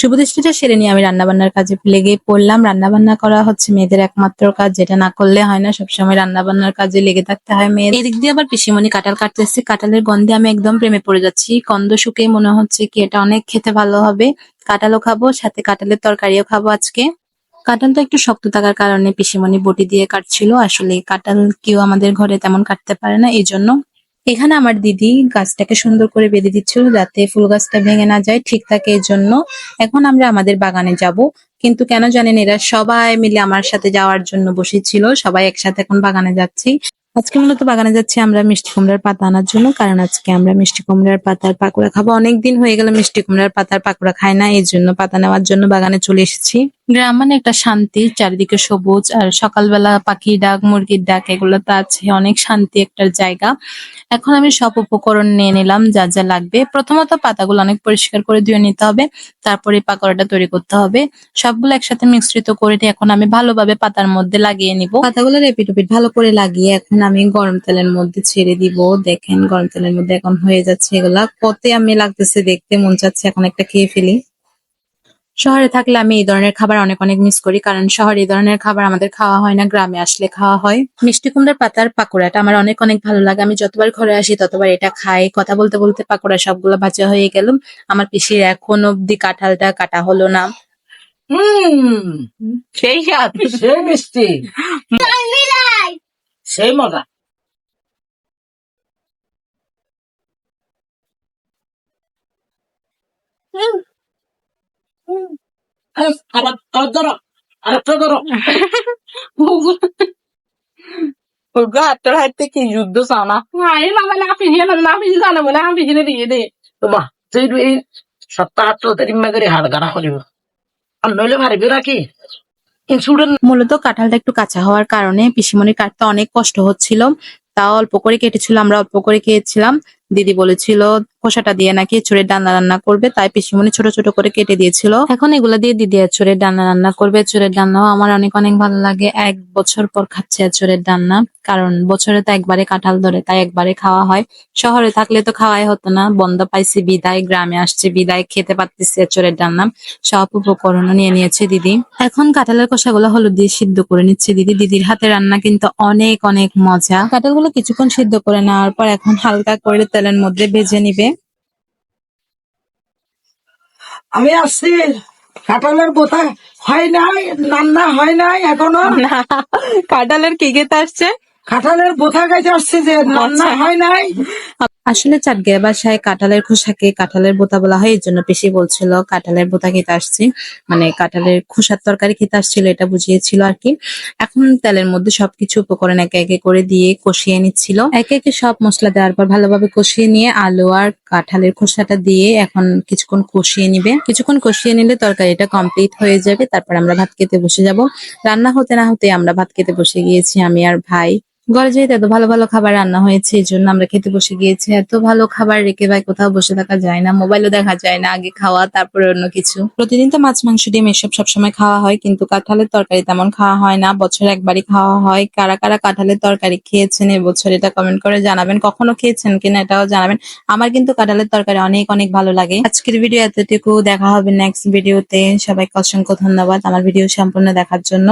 শুভদৃষ্টিটা সেরে নিয়ে আমি রান্নাবান্নার কাজে লেগে পড়লাম। রান্নাবান্না করা হচ্ছে মেয়েদের একমাত্র কাজ, যেটা না করলে হয় না। সবসময় রান্নাবান্নার কাজে লেগে থাকতে হয় মেয়েদের। এদিক দিয়ে আবার পিসিমণি কাঁঠাল কাটতেছে। কাঁঠালের গন্ধে আমি একদম প্রেমে পড়ে যাচ্ছি। গন্ধ শুকেই মনে হচ্ছে কি এটা অনেক খেতে ভালো হবে। কাঁঠালও খাবো, সাথে কাঁঠালের তরকারিও খাবো আজকে। কাঁঠালটা একটু শক্ত থাকার কারণে পিসিমণি বটি দিয়ে কাটছিল। আসলে কাঁঠাল কেউ আমাদের ঘরে তেমন কাটতে পারে না, এই জন্য। এখানে আমার দিদি গাছটাকে সুন্দর করে বেঁধে দিচ্ছিল যাতে ফুল গাছটা ভেঙে না যায়, ঠিক থাকে এই জন্য। এখন আমরা আমাদের বাগানে যাব, কিন্তু কেন জানেন এরা সবাই মিলে আমার সাথে যাওয়ার জন্য বসেছিল। সবাই একসাথে এখন বাগানে যাচ্ছি। আজকে মূলত বাগানে যাচ্ছি আমরা মিষ্টি কুমড়ার পাতা আনার জন্য, কারণ আজকে আমরা মিষ্টি কুমড়ার পাতার পাকোড়া খাবো। অনেকদিন হয়ে গেল মিষ্টি কুমড়ার পাতার পাকোড়া খাই না, এই জন্য পাতা নেওয়ার জন্য বাগানে চলে এসেছি। গ্রাম মানে একটা শান্তি, চারিদিকে সবুজ, আর সকালবেলা পাখির ডাক, মুরগির ডাক, এগুলো তো আছে, অনেক শান্তি একটা জায়গা। এখন আমি সব উপকরণ নিয়ে নিলাম যা যা লাগবে। প্রথমত পাতাগুলো অনেক পরিষ্কার করে ধুয়ে নিতে হবে, তারপরে পাকোড়াটা তৈরি করতে হবে। সবগুলো একসাথে মিশ্রিত করে নিয়ে এখন আমি ভালোভাবে পাতার মধ্যে লাগিয়ে নিব। পাতাগুলো এপিট ওপিট ভালো করে লাগিয়ে এখন আমি গরম তেলের মধ্যে ছেড়ে দিব। দেখেন গরম তেলের মধ্যে এখন হয়ে যাচ্ছে এগুলা। কতে আমি লাগতেছে দেখতে, মন চাচ্ছে এখন একটা খেয়ে ফেলি। শহরে থাকলে আমি এই ধরনের খাবার অনেক অনেক মিস করি, কারণ শহরে এই ধরনের খাবার আমাদের খাওয়া হয় না, গ্রামে আসলে খাওয়া হয়। মিষ্টি কুমড়ার পাতার পাকোড়াটা আমার অনেক অনেক ভালো লাগে। আমি যতবার ঘরে আসি ততবার এটা খাই। কথা বলতে বলতে পাকোড়া সবগুলো ভাজা হয়ে গেল। আমার পিসির এখন অব্দি কাঁঠালটা কাটা হলো না। সেই স্বাদ, সেই মিষ্টি, সেই মজা। ধরো আরেকটা ধরো। তোর হাতে কি যুদ্ধ চাও না? বাহ, তুই এই সপ্তাহ করে হাড় গাড়া করিব, আর নইলে পারিবি নাকি? মূলত কাঁঠালটা একটু কাঁচা হওয়ার কারণে পিসিমণির কাটতে অনেক কষ্ট হচ্ছিল। তাও অল্প করে কেটেছিল, আমরা অল্প করে খেয়েছিলাম। দিদি বলেছিল খোসাটা দিয়ে নাকি এঁচুড়ের ডালনা রান্না করবে, তাই পিসিমণি ছোট ছোট করে কেটে দিয়েছিল। এখন এগুলা দিয়ে দিদি এঁচুড়ের ডালনা রান্না করবে। এঁচুড়ের ডালনাও আমার অনেক অনেক ভালো লাগে। 1 বছর পর খাচ্ছে এঁচুড়ের ডালনা, কারণ বছরে তো একবারে কাঁঠাল ধরে, তাই একবারে খাওয়া হয়। শহরে থাকলে তো খাওয়াই হতো না, বন্ধ পাইছি বিদায়, গ্রামে আসছে বিদায় খেতে পারতেছি এঁচুড়ের ডালনা। সব উপকরণ নিয়ে নিয়েছে দিদি। এখন কাঁঠালের কষাগুলো হলুদ দিয়ে সিদ্ধ করে নিচ্ছে দিদি। দিদির হাতে রান্না কিন্তু অনেক অনেক মজা। কাঁঠালগুলো কিছুক্ষণ সিদ্ধ করে নেওয়ার পর এখন হালকা করে তেলের মধ্যে ভেজে নিবে। আমি আসছি, কাঁঠালের বোতা হয় নাই, রান্না হয় নাই এখনো। কাঁঠালের কি খেতে আসছে? কাঁঠালের বোথা গাইতে আসছে যে রান্না হয় নাই। আসলে চাটগিয়া বাসায় কাঁঠালের খোসাকে কাঁঠালের বোতা বলা হয়, এই জন্য পিসি বলছিল কাঁঠালের বোতা খেতে আসছি, মানে কাঁঠালের খোসার তরকারি খেতে আসছিল, এটা বুঝিয়েছিল আর কি। এখন তেলের মধ্যে সবকিছু উপকরণ একে একে করে দিয়ে কষিয়ে নিচ্ছিল। একে একে সব মশলা দেওয়ার পর ভালোভাবে কষিয়ে নিয়ে আলু আর কাঁঠালের খোসাটা দিয়ে এখন কিছুক্ষণ কষিয়ে নিবে। কিছুক্ষণ কষিয়ে নিলে তরকারিটা কমপ্লিট হয়ে যাবে, তারপর আমরা ভাত খেতে বসে যাব। রান্না হতে না হতে আমরা ভাত খেতে বসে গিয়েছি, আমি আর ভাই। ঘরে যেহেতু এত ভালো ভালো খাবার রান্না হয়েছে, এই জন্য আমরা খেতে বসে গিয়েছি। এত ভালো খাবার রেখে ভাই কোথাও বসে থাকা যায় না, মোবাইলও দেখা যায় না। আগে খাওয়া, তারপরে অন্য কিছু। প্রতিদিন তো মাছ মাংস ডিম এসব সবসময় খাওয়া হয়, কিন্তু কাঁঠালের তরকারি তেমন খাওয়া হয় না, বছরে একবারই খাওয়া হয়। কারা কারা কাঁঠালের তরকারি খেয়েছেন এবছর এটা কমেন্ট করে জানাবেন, কখনো খেয়েছেন কিনা এটাও জানাবেন। আমার কিন্তু কাঁঠালের তরকারি অনেক অনেক ভালো লাগে। আজকের ভিডিও এতটুকু, দেখা হবে নেক্সট ভিডিওতে। সবাইকে অসংখ্য ধন্যবাদ আমার ভিডিও সম্পূর্ণ দেখার জন্য।